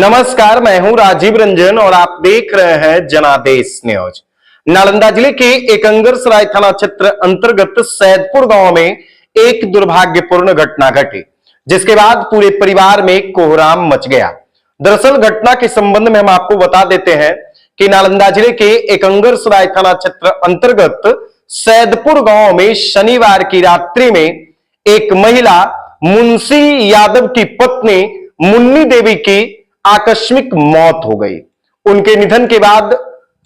नमस्कार, मैं हूं राजीव रंजन और आप देख रहे हैं जनादेश न्यूज। नालंदा जिले के एकंगरसराय थाना क्षेत्र अंतर्गत सैदपुर गांव में एक दुर्भाग्यपूर्ण घटना घटी, जिसके बाद पूरे परिवार में कोहराम मच गया। दरअसल घटना के संबंध में हम आपको बता देते हैं कि नालंदा जिले के एकंगरसराय थाना क्षेत्र अंतर्गत सैदपुर गांव में शनिवार की रात्रि में एक महिला मुंशी यादव की पत्नी मुन्नी देवी की आकस्मिक मौत हो गई। उनके निधन के बाद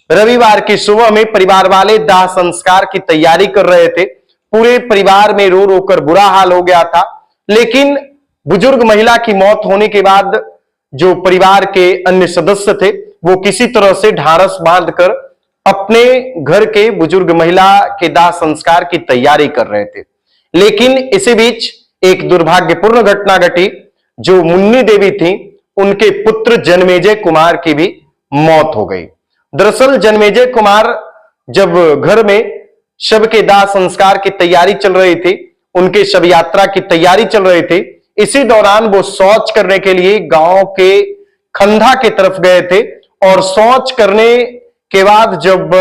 रविवार की सुबह में परिवार वाले दाह संस्कार की तैयारी कर रहे थे। पूरे परिवार में रो रो कर बुरा हाल हो गया था, लेकिन बुजुर्ग महिला की मौत होने के बाद जो परिवार के अन्य सदस्य थे वो किसी तरह से ढाढ़स बांधकर अपने घर के बुजुर्ग महिला के दाह संस्कार की तैयारी कर रहे थे। लेकिन इसी बीच एक दुर्भाग्यपूर्ण घटना घटी। जो मुन्नी देवी थी, उनके पुत्र जन्मेजय कुमार की भी मौत हो गई। दरअसल जन्मेजय कुमार जब घर में शव के दाह संस्कार की तैयारी चल रही थी, उनके शव यात्रा की तैयारी चल रही थी, इसी दौरान वो शौच करने के लिए गांव के खंधा की तरफ गए थे और शौच करने के बाद जब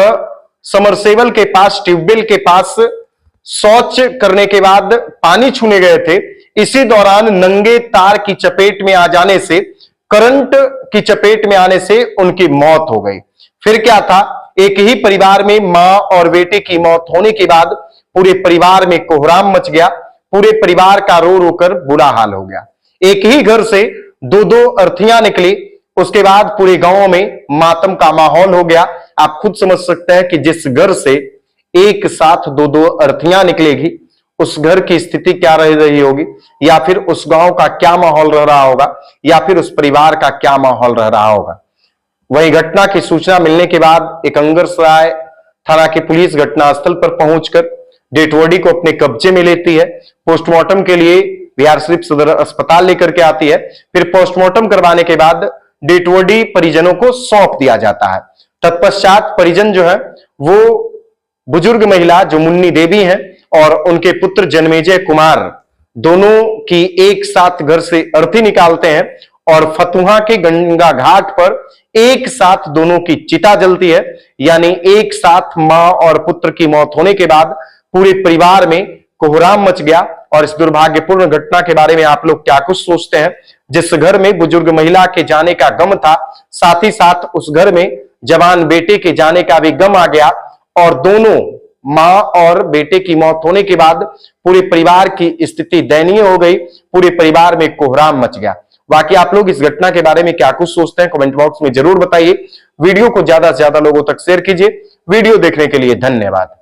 समरसेबल के पास, ट्यूबवेल के पास शौच करने के बाद पानी छूने गए थे, इसी दौरान नंगे तार की चपेट में आ जाने से, करंट की चपेट में आने से उनकी मौत हो गई। फिर क्या था, एक ही परिवार में मां और बेटे की मौत होने के बाद पूरे परिवार में कोहराम मच गया। पूरे परिवार का रो रो कर बुरा हाल हो गया। एक ही घर से दो दो अर्थियां निकली, उसके बाद पूरे गांव में मातम का माहौल हो गया। आप खुद समझ सकते हैं कि जिस घर से एक साथ दो दो अर्थियां निकलेगी, उस घर की स्थिति क्या रह रही होगी, या फिर उस गांव का क्या माहौल रह रहा होगा, या फिर उस परिवार का क्या माहौल रह रहा होगा। वही घटना की सूचना मिलने के बाद एकंगरसराय थाना की पुलिस घटनास्थल पर पहुंचकर डेड बॉडी को अपने कब्जे में लेती है। पोस्टमार्टम के लिए बिहार शरीफ सदर अस्पताल लेकर के आती है। फिर पोस्टमार्टम करवाने के बाद डेड बॉडी परिजनों को सौंप दिया जाता है। तत्पश्चात परिजन जो है वो बुजुर्ग महिला जो मुन्नी देवी है और उनके पुत्र जन्मेजय कुमार, दोनों की एक साथ घर से अर्थी निकालते हैं और फतुहा के गंगा घाट पर एक साथ दोनों की चिता जलती है। यानी एक साथ मां और पुत्र की मौत होने के बाद पूरे परिवार में कोहराम मच गया। और इस दुर्भाग्यपूर्ण घटना के बारे में आप लोग क्या कुछ सोचते हैं? जिस घर में बुजुर्ग महिला के जाने का गम था, साथ ही साथ उस घर में जवान बेटे के जाने का भी गम आ गया और दोनों मां और बेटे की मौत होने के बाद पूरे परिवार की स्थिति दयनीय हो गई। पूरे परिवार में कोहराम मच गया। बाकी आप लोग इस घटना के बारे में क्या कुछ सोचते हैं, कमेंट बॉक्स में जरूर बताइए। वीडियो को ज्यादा से ज्यादा लोगों तक शेयर कीजिए। वीडियो देखने के लिए धन्यवाद।